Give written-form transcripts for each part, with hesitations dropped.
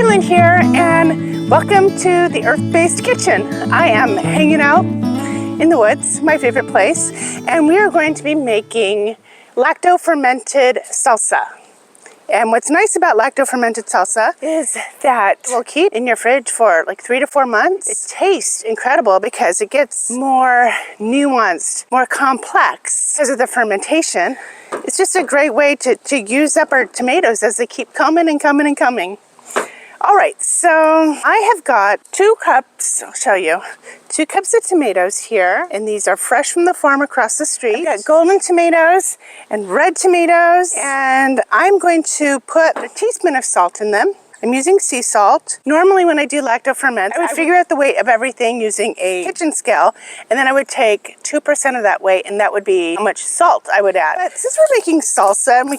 Lynn here, and welcome to the Earth-Based Kitchen. I am hanging out in the woods, my favorite place, and we are going to be making Lacto Fermented Salsa. And what's nice about Lacto Fermented Salsa is that it will keep in your fridge for like 3 to 4 months. It tastes incredible because it gets more nuanced, more complex because of the fermentation. It's just a great way to use up our tomatoes as they keep coming and coming and coming. All right, so I have got 2 cups, I'll show you, 2 cups of tomatoes here, and these are fresh from the farm across the street. I've got golden tomatoes and red tomatoes, and I'm going to put a teaspoon of salt in them. I'm using sea salt. Normally when I do lacto ferment, I would figure out the weight of everything using a kitchen scale, and then I would take 2% of that weight, and that would be how much salt I would add. But since we're making salsa, and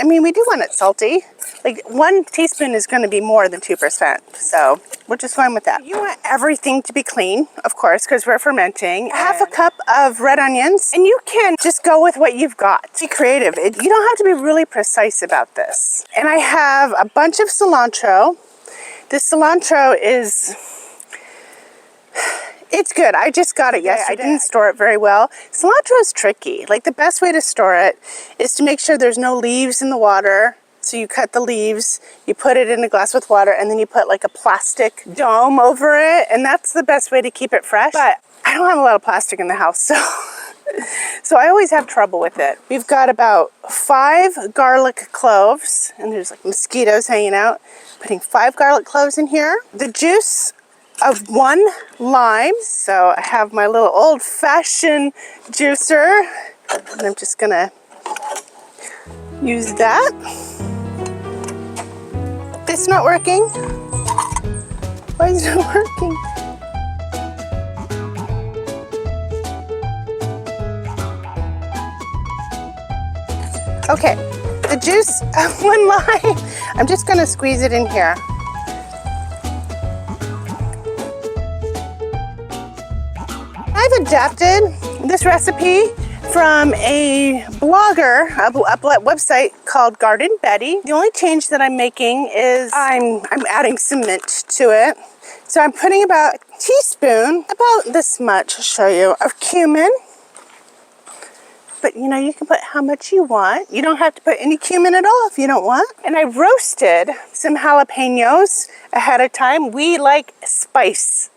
we do want it salty, like 1 teaspoon is going to be more than 2%, so we're just going with that. You want everything to be clean, of course, because we're fermenting. Half a cup of red onions, and you can just go with what you've got. Be creative. You don't have to be really precise about this. And I have a bunch of cilantro. This cilantro it's good. I just got it yesterday. I didn't store it very well. Cilantro is tricky. Like, the best way to store it is to make sure there's no leaves in the water. So you cut the leaves, you put it in a glass with water, and then you put like a plastic dome over it, and that's the best way to keep it fresh. But I don't have a lot of plastic in the house, so I always have trouble with it. We've got about 5 garlic cloves, and there's like mosquitoes hanging out. Putting 5 garlic cloves in here. The juice of 1 lime. So I have my little old-fashioned juicer, and I'm just gonna use that. It's not working. Why is it not working? Okay, the juice of 1 lime, I'm just gonna squeeze it in here. I've adapted this recipe from a blogger, a website called Garden Betty. The only change that I'm making is I'm adding some mint to it. So I'm putting about a teaspoon, about this much, I'll show you, of cumin. But you know, you can put how much you want. You don't have to put any cumin at all if you don't want. And I roasted some jalapeños ahead of time. We like spice.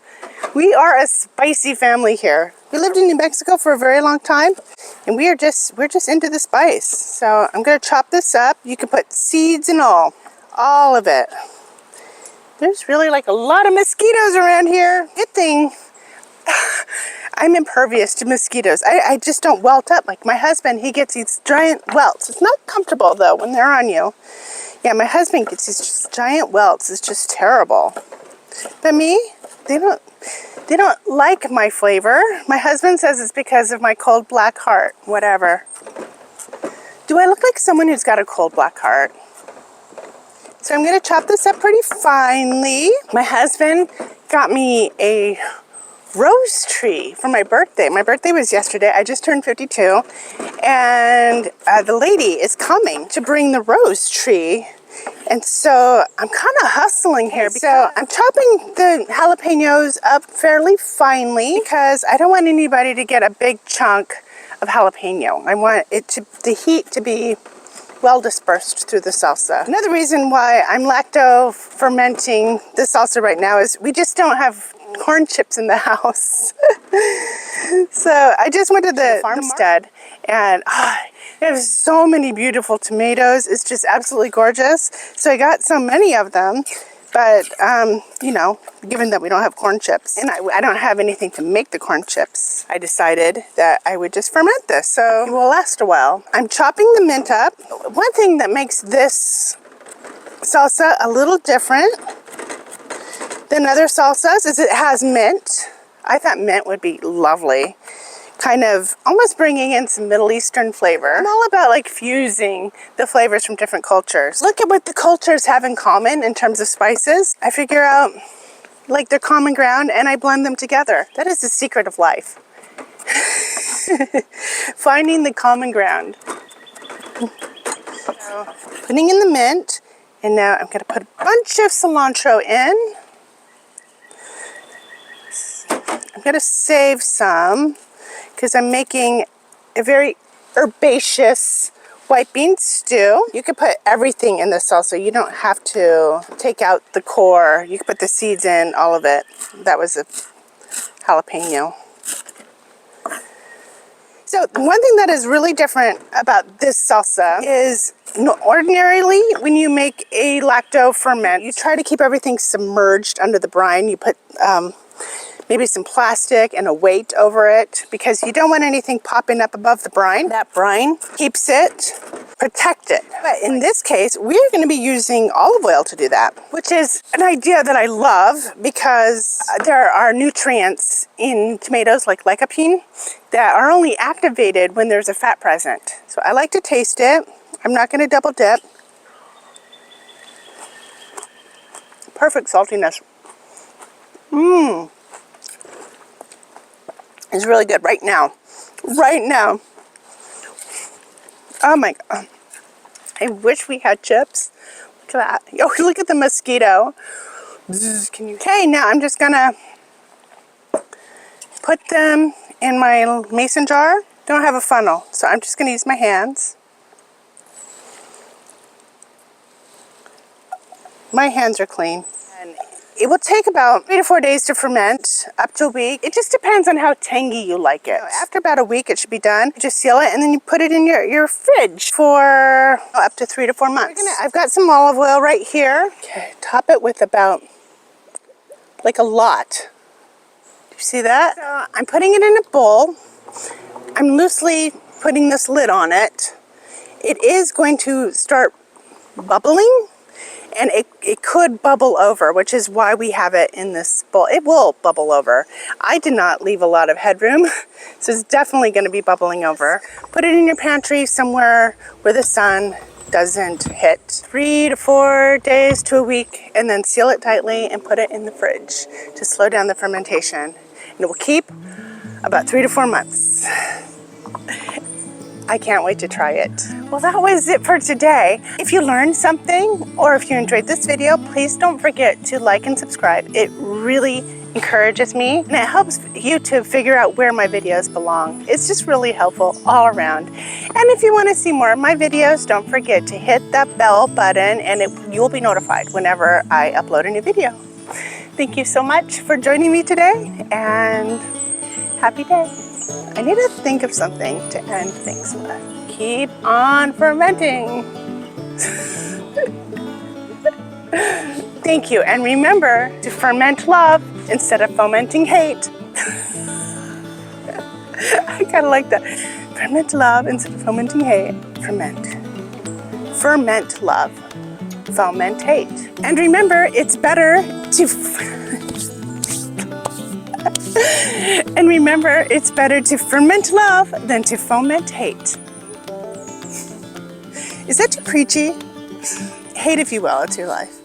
We are a spicy family here. We lived in New Mexico for a very long time, and we're just into the spice. So I'm gonna chop this up. You can put seeds and all of it. There's really like a lot of mosquitoes around here. Good thing I'm impervious to mosquitoes. I just don't welt up. Like my husband, he gets these giant welts. It's not comfortable though when they're on you. Yeah, my husband gets these just giant welts. It's just terrible. But me, they don't like my flavor. My husband says it's because of my cold black heart. Whatever. Do I look like someone who's got a cold black heart? So I'm going to chop this up pretty finely. My husband got me a rose tree for my birthday. My birthday was yesterday. I just turned 52. And the lady is coming to bring the rose tree. And so I'm kind of hustling here. So I'm chopping the jalapeños up fairly finely because I don't want anybody to get a big chunk of jalapeno. I want the heat to be well dispersed through the salsa. Another reason why I'm lacto fermenting the salsa right now is we just don't have corn chips in the house. So I just went to the farmstead, and they have so many beautiful tomatoes. It's just absolutely gorgeous. So I got so many of them, but you know, given that we don't have corn chips and I don't have anything to make the corn chips, I decided that I would just ferment this so it will last a while. I'm chopping the mint up. One thing that makes this salsa a little different than other salsas is it has mint. I thought mint would be lovely. Kind of almost bringing in some Middle Eastern flavor. I'm all about like fusing the flavors from different cultures. Look at what the cultures have in common in terms of spices. I figure out like their common ground and I blend them together. That is the secret of life. Finding the common ground. So, putting in the mint, And now I'm gonna put a bunch of cilantro in. I'm gonna save some because I'm making a very herbaceous white bean stew. You can put everything in the salsa. You don't have to take out the core. You can put the seeds in, all of it. That was a jalapeño. So one thing that is really different about this salsa is ordinarily when you make a lacto ferment, you try to keep everything submerged under the brine. You put maybe some plastic and a weight over it because you don't want anything popping up above the brine. That brine keeps it protected. But in this case, we're going to be using olive oil to do that, which is an idea that I love because there are nutrients in tomatoes like lycopene that are only activated when there's a fat present. So I like to taste it. I'm not going to double dip. Perfect saltiness. Mmm. It's really good right now. Right now. Oh my God. I wish we had chips. Look at that. Oh, look at the mosquito. Okay, now I'm just gonna put them in my mason jar. Don't have a funnel, so I'm just gonna use my hands. My hands are clean. And it will take about 3 to 4 days to ferment, up to a week. It just depends on how tangy you like it. After about a week, it should be done. You just seal it and then you put it in your fridge for up to 3 to 4 months. I've got some olive oil right here. Okay, top it with about, like a lot. Do you see that? So I'm putting it in a bowl. I'm loosely putting this lid on it. It is going to start bubbling. And it could bubble over, which is why we have it in this bowl. It will bubble over. I did not leave a lot of headroom, so it's definitely going to be bubbling over. Put it in your pantry somewhere where the sun doesn't hit. 3 to 4 days to a week, and then seal it tightly and put it in the fridge to slow down the fermentation. And it will keep about 3 to 4 months. I can't wait to try it. Well, that was it for today. If you learned something or if you enjoyed this video, please don't forget to like and subscribe. It really encourages me and it helps you to figure out where my videos belong. It's just really helpful all around. And if you want to see more of my videos, don't forget to hit that bell button and you'll be notified whenever I upload a new video. Thank you so much for joining me today and happy day. I need to think of something to end things with. Keep on fermenting. Thank you, and remember to ferment love instead of fomenting hate. I kind of like that. Ferment love instead of fomenting hate. Ferment. Ferment love. Foment hate. And remember, it's better to... And remember, it's better to ferment love than to foment hate. Is that too preachy? Hate if you will, it's your life.